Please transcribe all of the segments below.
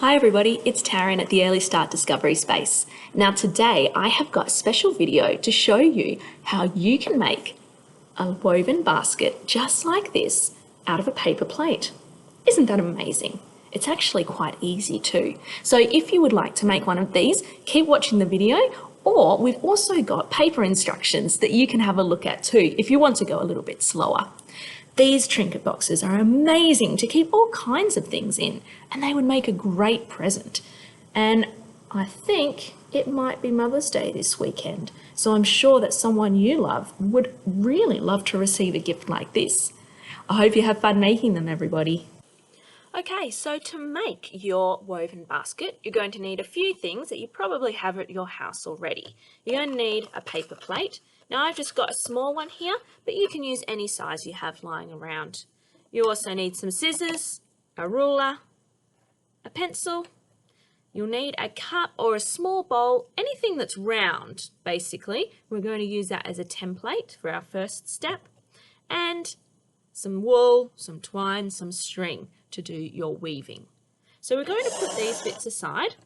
Hi everybody, it's Tarryn at the Early Start Discovery Space. Now today I have got a special video to show you how you can make a woven basket just like this out of a paper plate. Isn't that amazing? It's actually quite easy too. So if you would like to make one of these, keep watching the video, or we've also got paper instructions that you can have a look at too if you want to go a little bit slower. These trinket boxes are amazing to keep all kinds of things in, and they would make a great present. And I think it might be Mother's Day this weekend, so I'm sure that someone you love would really love to receive a gift like this. I hope you have fun making them, everybody. Okay, so to make your woven basket, you're going to need a few things that you probably have at your house already. You're going to need a paper plate. Now I've just got a small one here, but you can use any size you have lying around. You also need some scissors, a ruler, a pencil. You'll need a cup or a small bowl, anything that's round, basically. We're going to use that as a template for our first step. And some wool, some twine, some string to do your weaving. So we're going to put these bits aside.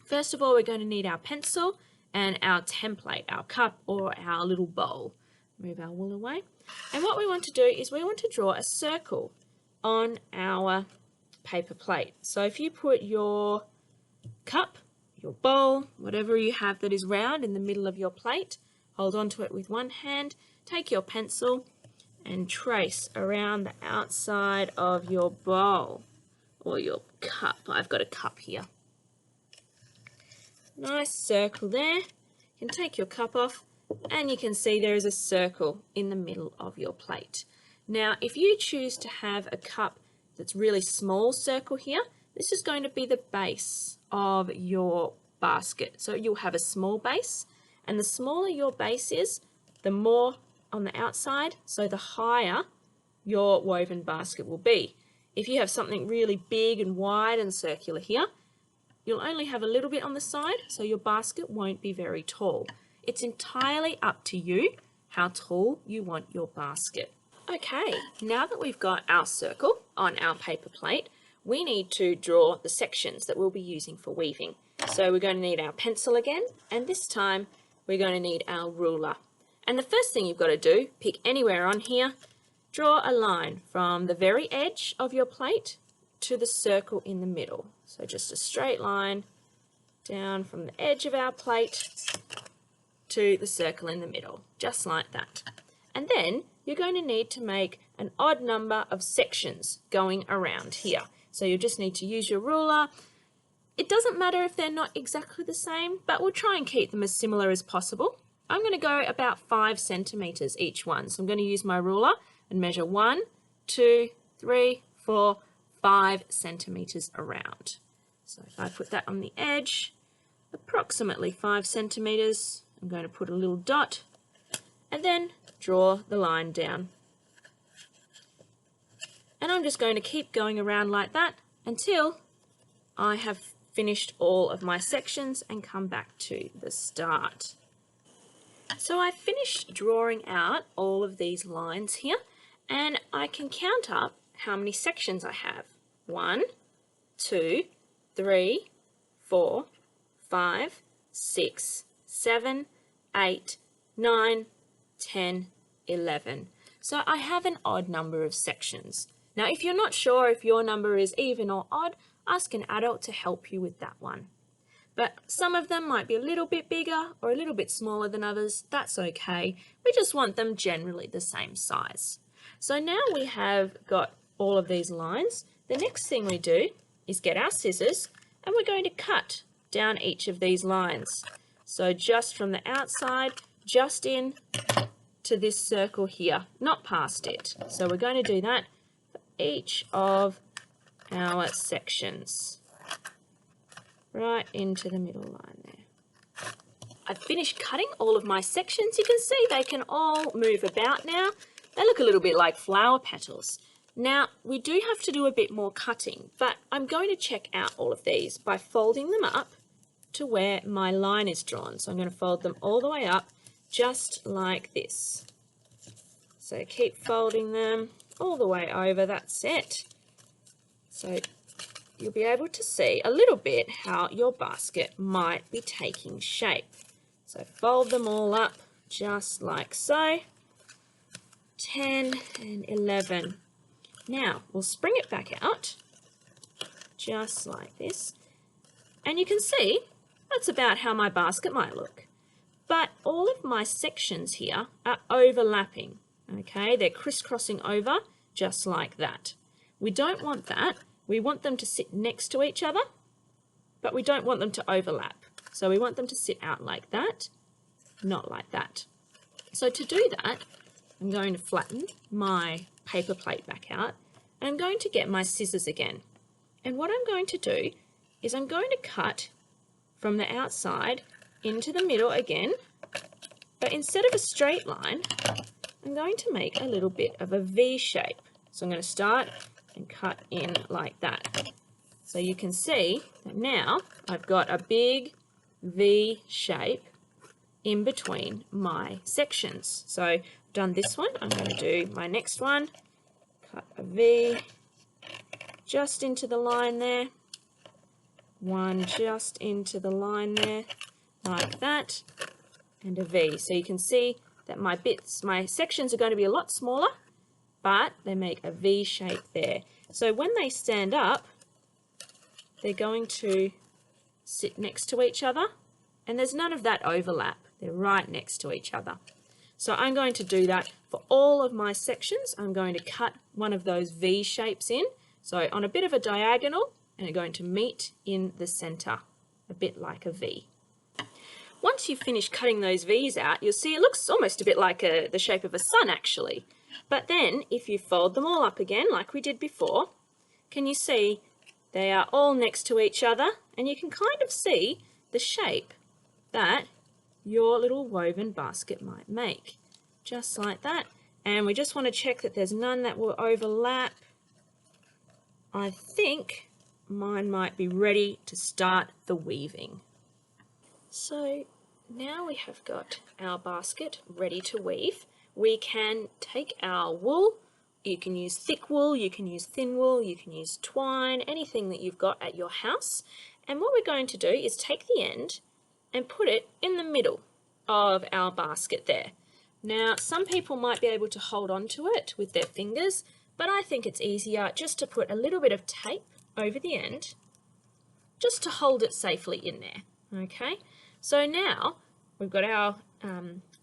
First of all, we're going to need our pencil and our template, our cup or our little bowl. Move our wool away. And what we want to do is we want to draw a circle on our paper plate. So if you put your cup, your bowl, whatever you have that is round in the middle of your plate, hold on to it with one hand, take your pencil and trace around the outside of your bowl or your cup. I've got a cup here. Nice circle there. You can take your cup off and you can see there is a circle in the middle of your plate. Now, if you choose to have a cup that's really small circle here, this is going to be the base of your basket. So you'll have a small base, and the smaller your base is, the more on the outside, so the higher your woven basket will be. If you have something really big and wide and circular here, you'll only have a little bit on the side, so your basket won't be very tall. It's entirely up to you how tall you want your basket. Okay, now that we've got our circle on our paper plate, we need to draw the sections that we'll be using for weaving. So we're going to need our pencil again, and this time we're going to need our ruler. And the first thing you've got to do, pick anywhere on here, draw a line from the very edge of your plate to the circle in the middle. So just a straight line down from the edge of our plate to the circle in the middle, just like that. And then you're going to need to make an odd number of sections going around here. So you just need to use your ruler. It doesn't matter if they're not exactly the same, but we'll try and keep them as similar as possible. I'm going to go about 5 centimeters each one. So I'm going to use my ruler and measure 1, 2, 3, 4, 5 centimeters around. So if I put that on the edge, approximately 5 centimeters, I'm going to put a little dot and then draw the line down. And I'm just going to keep going around like that until I have finished all of my sections and come back to the start. So I've finished drawing out all of these lines here, and I can count up how many sections I have. 1, 2, 3, 4, 5, 6, 7, 8, 9, 10, 11. So I have an odd number of sections. Now, if you're not sure if your number is even or odd, ask an adult to help you with that one. But some of them might be a little bit bigger or a little bit smaller than others. That's okay. We just want them generally the same size. So now we have got all of these lines. The next thing we do is get our scissors and we're going to cut down each of these lines. So just from the outside, just in to this circle here, not past it. So we're going to do that for each of our sections. Right into the middle line there. I've finished cutting all of my sections. You can see they can all move about now. They look a little bit like flower petals. Now, we do have to do a bit more cutting, but I'm going to check out all of these by folding them up to where my line is drawn. So I'm going to fold them all the way up, just like this. So keep folding them all the way over, that's it. So you'll be able to see a little bit how your basket might be taking shape. So fold them all up just like so. 10 and 11. Now we'll spring it back out just like this, and you can see that's about how my basket might look. But all of my sections here are overlapping, okay? They're crisscrossing over just like that. We don't want that. We want them to sit next to each other, but we don't want them to overlap. So we want them to sit out like that, not like that. So to do that, I'm going to flatten my paper plate back out, and I'm going to get my scissors again. And what I'm going to do is I'm going to cut from the outside into the middle again, but instead of a straight line, I'm going to make a little bit of a V shape. So I'm going to start and cut in like that. So you can see that now I've got a big V shape in between my sections. So I've done this one, I'm going to do my next one, cut a V just into the line there, one just into the line there, like that, and a V. So you can see that my sections are going to be a lot smaller, but they make a V shape there. So when they stand up, they're going to sit next to each other, and there's none of that overlap. They're right next to each other. So I'm going to do that for all of my sections. I'm going to cut one of those V shapes in, so on a bit of a diagonal, and they're going to meet in the center, a bit like a V. Once you've finished cutting those V's out, you'll see it looks almost a bit like the shape of a sun actually. But then if you fold them all up again like we did before, can you see they are all next to each other, and you can kind of see the shape that your little woven basket might make, just like that. And we just want to check that there's none that will overlap. I think mine might be ready to start the weaving. So now we have got our basket ready to weave. We can take our wool. You can use thick wool, you can use thin wool, you can use twine, anything that you've got at your house. And what we're going to do is take the end and put it in the middle of our basket there. Now, some people might be able to hold on to it with their fingers, but I think it's easier just to put a little bit of tape over the end, just to hold it safely in there, okay? So now we've got our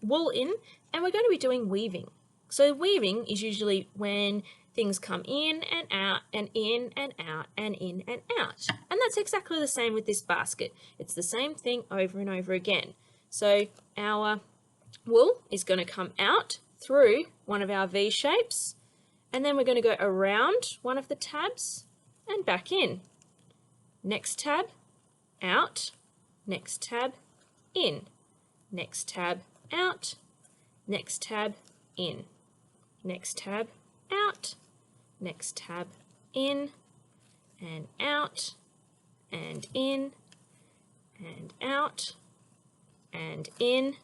wool in, and we're going to be doing weaving. So weaving is usually when things come in and out and in and out and in and out. And that's exactly the same with this basket. It's the same thing over and over again. So our wool is going to come out through one of our V shapes, and then we're going to go around one of the tabs and back in. Next tab, out, next tab, in, next tab, out, next tab, in, next tab, out, next tab, in, and out, and in, and out, and in,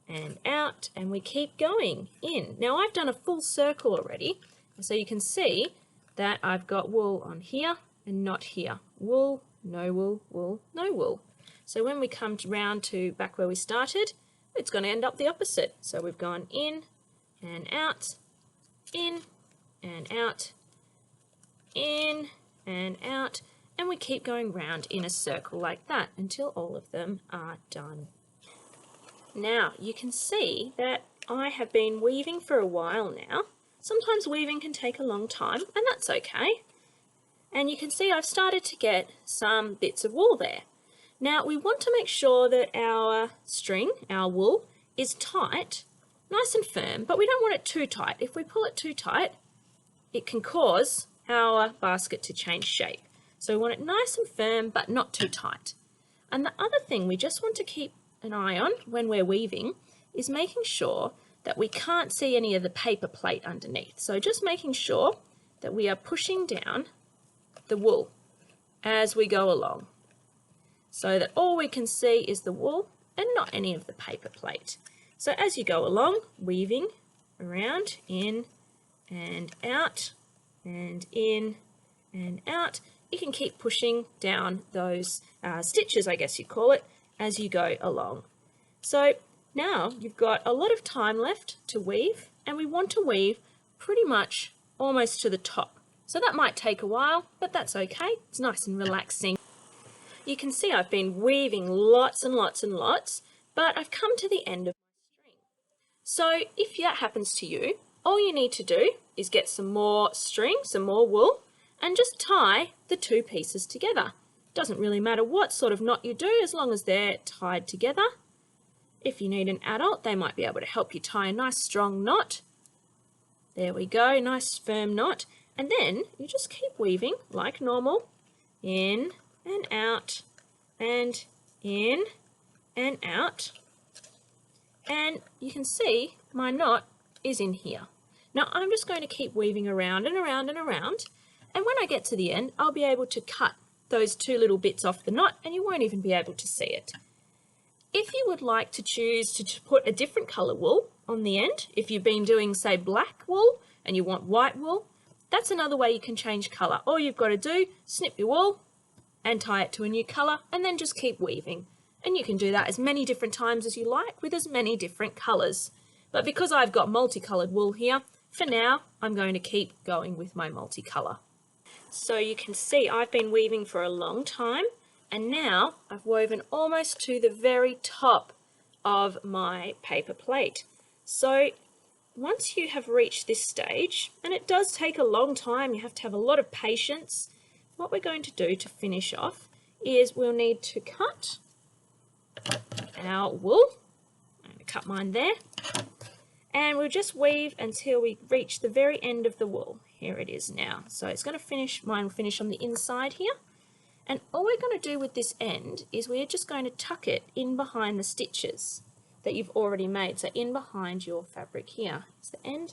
and out, and we keep going in. Now I've done a full circle already, so you can see that I've got wool on here and not here. Wool, no wool, wool, no wool. So when we come round to back where we started, it's going to end up the opposite. So we've gone in and out, in and out, in and out, and we keep going round in a circle like that until all of them are done. Now you can see that I have been weaving for a while now. Sometimes weaving can take a long time, and that's okay. And you can see I've started to get some bits of wool there. Now we want to make sure that our string, our wool, is tight, nice and firm, but we don't want it too tight. If we pull it too tight, it can cause our basket to change shape. So we want it nice and firm, but not too tight. And the other thing we just want to keep an eye on when we're weaving is making sure that we can't see any of the paper plate underneath. So just making sure that we are pushing down the wool as we go along, so that all we can see is the wool and not any of the paper plate. So as you go along, weaving around, in and out, and in and out, you can keep pushing down those stitches, I guess you call it, as you go along. So now you've got a lot of time left to weave, and we want to weave pretty much almost to the top. So that might take a while, but that's okay. It's nice and relaxing. You can see I've been weaving lots and lots and lots, but I've come to the end of my string. So if that happens to you, all you need to do is get some more string, some more wool, and just tie the two pieces together. Doesn't really matter what sort of knot you do as long as they're tied together. If you need an adult, they might be able to help you tie a nice strong knot. There we go, nice firm knot. And then you just keep weaving like normal, in and out, and in and out. And you can see my knot is in here. Now I'm just going to keep weaving around and around and around. And when I get to the end, I'll be able to cut those two little bits off the knot and you won't even be able to see it. If you would like to choose to put a different colour wool on the end, if you've been doing, say, black wool and you want white wool, that's another way you can change colour. All you've got to do, snip your wool and tie it to a new colour and then just keep weaving. And you can do that as many different times as you like with as many different colours. But because I've got multicoloured wool here, for now, I'm going to keep going with my multicolour. So you can see I've been weaving for a long time, and now I've woven almost to the very top of my paper plate. So once you have reached this stage, and it does take a long time, you have to have a lot of patience, what we're going to do to finish off is we'll need to cut our wool. I'm going to cut mine there. And we'll just weave until we reach the very end of the wool. Here it is now. So it's going to finish, mine will finish on the inside here. And all we're going to do with this end is we're just going to tuck it in behind the stitches that you've already made. So in behind your fabric here is the end.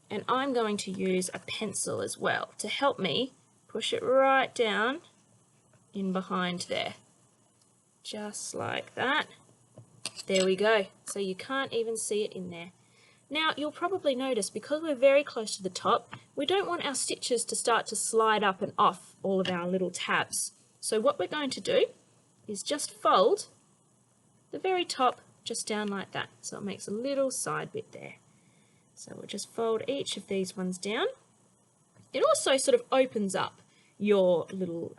And I'm going to use a pencil as well to help me push it right down in behind there. Just like that. There we go. So you can't even see it in there. Now you'll probably notice because we're very close to the top, we don't want our stitches to start to slide up and off all of our little tabs. So what we're going to do is just fold the very top just down like that. So it makes a little side bit there. So we'll just fold each of these ones down. It also sort of opens up your little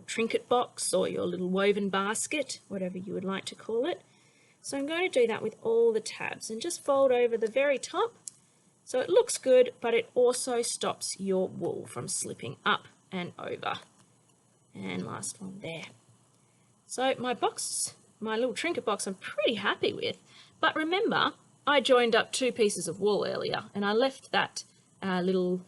trinket box or your little woven basket, whatever you would like to call it. So I'm going to do that with all the tabs and just fold over the very top so it looks good, but it also stops your wool from slipping up and over. And last one there. So my box, my little trinket box, I'm pretty happy with. But remember, I joined up two pieces of wool earlier and I left that little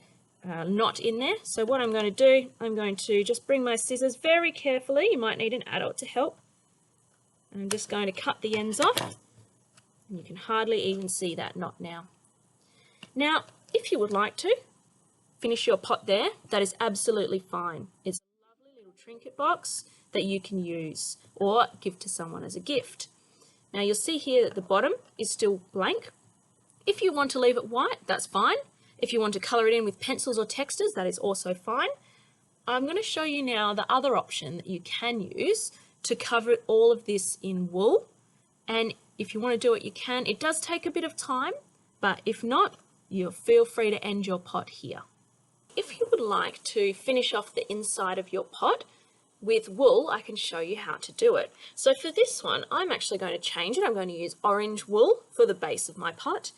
knot in there. So what I'm going to do, I'm going to just bring my scissors very carefully. You might need an adult to help. And I'm just going to cut the ends off. And you can hardly even see that knot now. Now, if you would like to finish your pot there, that is absolutely fine. It's a lovely little trinket box that you can use or give to someone as a gift. Now you'll see here that the bottom is still blank. If you want to leave it white, that's fine. If you want to colour it in with pencils or textures, that is also fine. I'm going to show you now the other option that you can use to cover all of this in wool. And if you want to do it, you can. It does take a bit of time, but if not, you feel free to end your pot here. If you would like to finish off the inside of your pot with wool, I can show you how to do it. So for this one, I'm actually going to change it. I'm going to use orange wool for the base of my pot.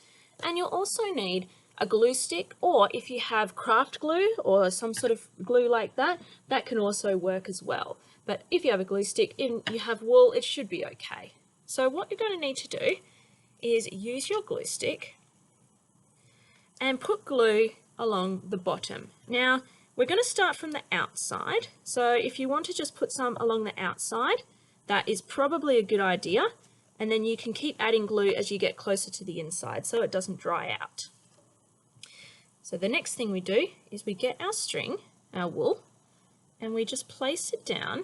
And you'll also need a glue stick, or if you have craft glue or some sort of glue like that, that can also work as well. But if you have a glue stick and you have wool, it should be okay. So what you're going to need to do is use your glue stick and put glue along the bottom. Now, we're going to start from the outside. So if you want to just put some along the outside, that is probably a good idea. And then you can keep adding glue as you get closer to the inside so it doesn't dry out. So the next thing we do is we get our string, our wool, and we just place it down,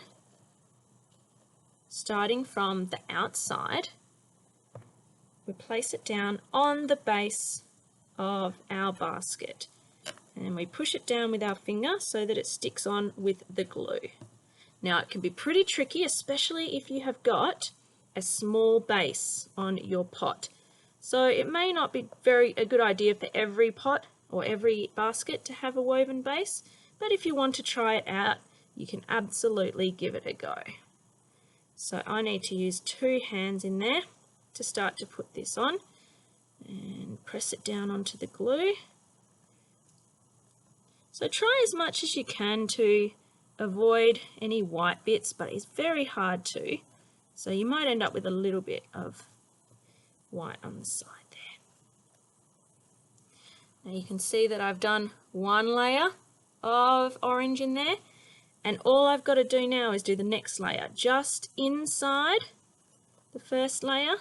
starting from the outside. We place it down on the base of our basket. and we push it down with our finger so that it sticks on with the glue. Now it can be pretty tricky, especially if you have got a small base on your pot. So it may not be a good idea for every pot or every basket to have a woven base, but if you want to try it out, you can absolutely give it a go. So I need to use 2 hands in there to start to put this on and press it down onto the glue. So try as much as you can to avoid any white bits, but it's very hard to. So you might end up with a little bit of white on the side there. Now you can see that I've done 1 layer of orange in there, and all I've got to do now is do the next layer just inside the first layer.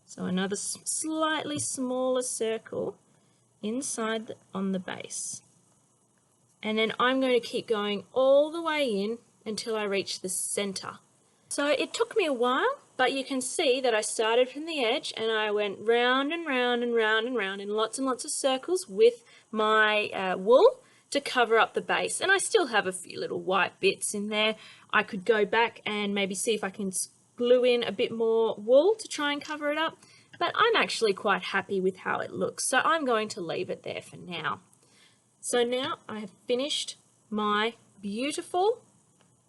So another slightly smaller circle inside on the base. And then I'm going to keep going all the way in until I reach the center. So it took me a while, but you can see that I started from the edge and I went round and round and round and round in lots and lots of circles with my wool to cover up the base. And I still have a few little white bits in there. I could go back and maybe see if I can glue in a bit more wool to try and cover it up, but I'm actually quite happy with how it looks, so I'm going to leave it there for now. So now I have finished my beautiful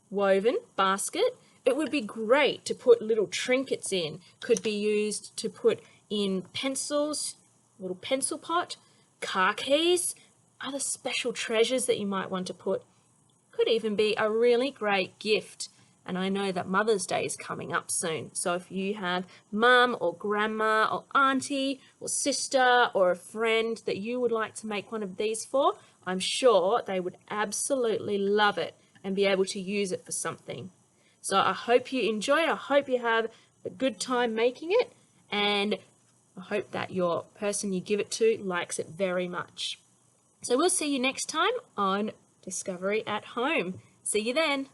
woven basket. It would be great to put little trinkets in. Could be used to put in pencils, a little pencil pot, car keys, other special treasures that you might want to put. Could even be a really great gift. And I know that Mother's Day is coming up soon. So if you have mum or grandma or auntie or sister or a friend that you would like to make one of these for, I'm sure they would absolutely love it and be able to use it for something. So I hope you enjoy it. I hope you have a good time making it. And I hope that your person you give it to likes it very much. So we'll see you next time on Discovery at Home. See you then.